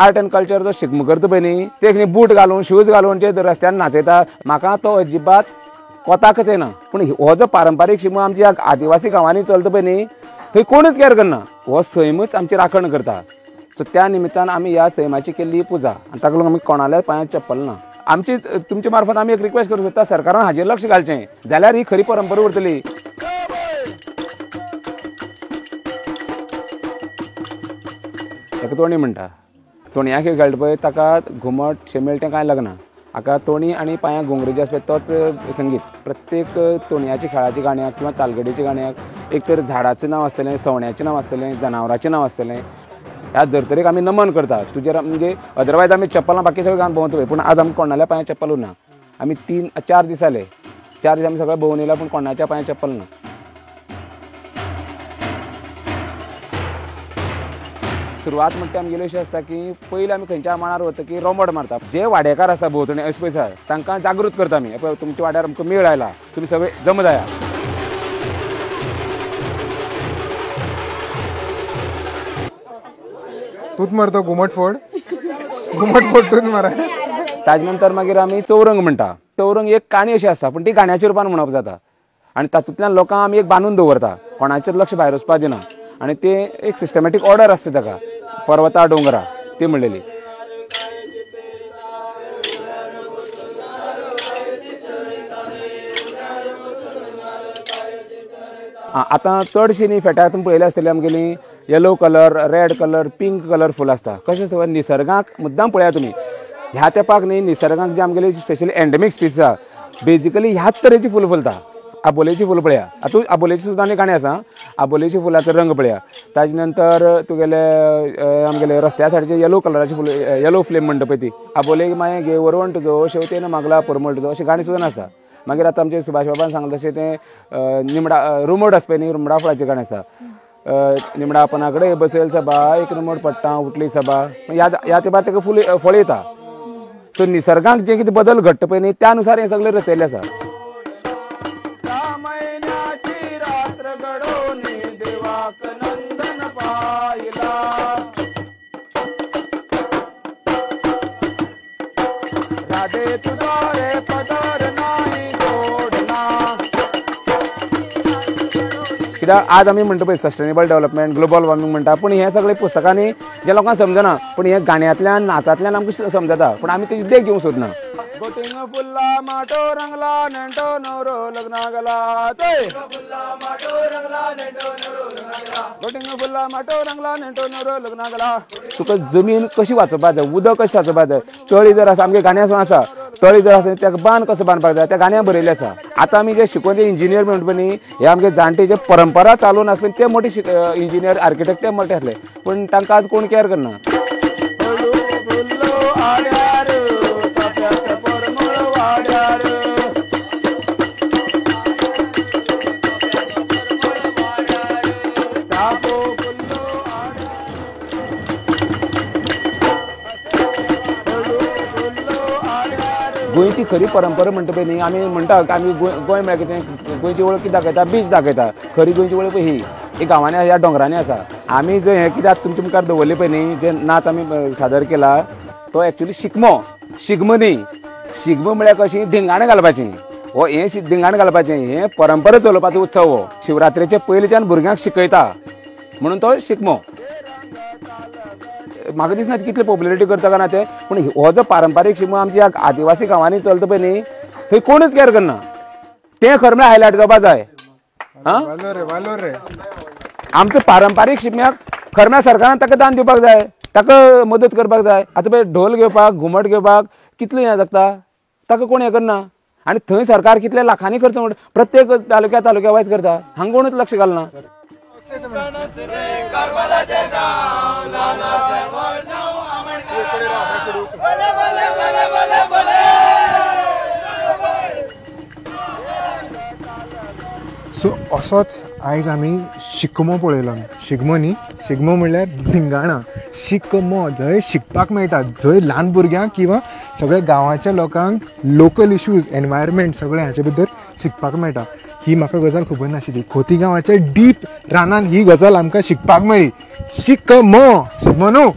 Art and culture जो शिगमो करता पळय न्ही ते बूट घालून शूज घालून जे रस्त्यान नाचयता म्हाका तो अजिबात कोताकच येना। पूण हो जो पारंपारीक शिगमो आमच्या आदिवासी गांवांनी चलता पळय न्ही थंय कोणूच कॅर करना, हो सैमच आमची राखण करता। सो त्या निमित्तान आमी ह्या सैमाची केल्ली पुजा आनी ताका लागून आमी कोणाल्या पांयां चप्पल ना। आमची तुमचे मार्फत आमी एक रिक्वेस्ट करूं सोदता सरकारान हाजेर लक्ष घालचें जाल्यार ही खरी परंपरा उरतली। ताका तोणी म्हणटा, तोणया खेळ खेळटा पळय ताका घुमट शेमेळ तें कांय लागना, हाका तोणी आनी पांयां घुंगरू जे आसता तोच संगीत। प्रत्येक तोणयाच्या खेळाची गाण्याक किंवा तालगडीच्या गाण्याक एक तर झाडाचें नांव आसतलें, सवण्याचें नांव आसतलें, जनावरांचें नांव आसतलें। ह्या धर्तरेक आमी नमन करता। तुजेर म्हणजे अदरवायज आमी चप्पलां बाकी सगळें घालून भोंवता पळय, पूण आज आमी कोणाल्या पांयां चप्पल उरना। आमी 3-4 दीस जाले, 4 दीस आमी सगळे भोंवून येयला पूण कोणाच्या पांयां चप्पल ना। सुरवात म्हणटा आमगेली अशी आसता की पयलीं आमी खंयच्या मांडार वता की रोमट मारता। जे वाडेकार आसा भोंवतणी अशे पळय तांकां जागृत करता आमी, पळय तुमच्या वाड्यार आमकां मेळ आयला, तुमी सगळे जम जाया। तूच मारता घुमट फोड तूच मारा। ताजे नंतर मागीर आमी चौरंग म्हणटा। चौरंग एक काणी अशी आसता पूण ती गाण्याच्या रुपान म्हणप जाता आनी तातूंतल्यान लोकांक आमी एक बांदून दवरता, कोणाचें लक्ष भायर वचपाक दिना आनी ते एक सिस्टमॅटीक ऑर्डर आसता ताका पर्वता दोंगरा ती म्हणलेली। आतां चडशीं न्ही फेट्यार तुमी पळयलें आसतलें आमगेली yellow colour, red colour, pink colour फूल आसता। कशें आसता निसर्गाक मुद्दाम पळया तुमी ह्या तेंपाक न्ही निसर्गाक जे आमगेली स्पेशली एंडेमिक स्पीसीस आसा बेजिकली ह्याच तरेची फुलां फुलता। आबोलेची फुलां पळया, आतां आबोलेची सुद्दां आनी गाणी आसा, आबोलेची फुलांचो रंग पळया। ताजे नंतर तुगेले आमगेले रस्त्या सायडीचे येलो कलराची फुलां, येलो फ्लेम म्हणटा पळय ती, आबोलेक मागीर घे वरवंट तुजो शेवतेन मागला परमळ तुजो, अशी गाणी सुद्दां आसा। मागीर आतां आमचे सुभाष बाबान सांगलें तशें तें निमडा रुमड आसा पळय न्ही, रुमडा फळाचें गाणें आसा। निमडा पनाकडे बसयल सबा एक रुमड पडटा उठली सबा, ह्या तेंपार ताका फळ येता। सो निसर्गाक जे कितें बदल घडटा पळय न्ही त्या नुसार हें सगळें रचयल्लें आसा। कित्याक आज आमी म्हणटा पळय सस्टेनेबल डेव्हलपमेंट, ग्लोबल वॉर्मिंग म्हणटा, पूण हे सगळे पुस्तकांनी जे लोकांक समजना पूण हे गाण्यांतल्यान नाचांतल्यान आमकां समजता, पूण आमी तेजी देख घेवंक सोदना। गोटिंग फुल्ला माटो रंगला नेंटो नवरो लग्ना गेला, गोटिंग फुल्ला माटो रंगला नेंटो नवरो लग्ना गेला। तुका जमीन कशी वाचोवपाक जाय, उदक कशें साचोवपाक जाय, तळी जर आसा आमगे गाण्यां आसा तळी जर आसा ताका बांद कसो बांदपाक जाय त्या गाण्यां बरयल्लें आसा। आतां आमी जे शिकून जे इंजिनियर म्हणटा पळय न्ही हे आमगे जाणटे जे परंपरा चालून आसले ते मोठे इंजिनियर आर्किटेक्ट ते मोठे आसले, पूण तांकां आज कोण केअर करना। गोंयची खरी परंपरा म्हणटा पळय न्ही आमी म्हणटा आमी गोंय म्हळ्यार कितें गोंयची वळख कितें दाखयता, बीच दाखयता। खरी गोंयची वळख ही गांवांनी ह्या डोंगरांनी आसा। आमी जे हें कितें तुमच्या मुखार दवरलें पळय न्ही जे नाच आमी सादर केला तो एक्चुअली शिगमो न्ही। शिगमो म्हळ्यार कशी धिंगाण घालपाची, हो हें धिंगाण घालपाचें हें परंपरा चलोवपाचो उत्सव हो। शिवरात्रेचे पयलींच्यान भुरग्यांक शिकयता म्हणून तो शिगमो। म्हाका दिसना कितली पॉप्युलरिटी करता काय ना ते, पूण हो जो पारंपारीक शिगमो आमच्या आदिवासी गांवांनी चलता पळय न्ही थंय कोणूच केअर करना, तें खरें म्हळ्यार हायलायट जावपाक जाय। आमचो पारंपारीक शिगम्याक खरें म्हळ्यार सरकारान ताका दान दिवपाक जाय, ताका मदत करपाक जाय। आतां पळय ढोल घेवपाक घुमट घेवपाक कितलें हें जाता ताका कोण हें करना आनी थंय सरकार कितले लाखांनी खर्च प्रत्येक तालुक्या वायज करता, हांगा कोणूच लक्ष घालना। सो असोच आयज आमी शिगमो पळयलो। शिगमो न्ही, शिगमो म्हणल्यार धिंगाणा। शिगमो जंय शिकपाक मेळटा, जंय ल्हान भुरग्यांक किंवा सगळ्या गांवाच्या लोकांक लोकल इश्यूज एनवायरमेंट सगळें हाचे भितर शिकपाक मेळटा। ही म्हाका गजाल खबर नाशिल्ली। खोतीगांवाच्या डीप रानान ही गजाल आमकां शिकपाक मेळ्ळी। शिगमो न्हू।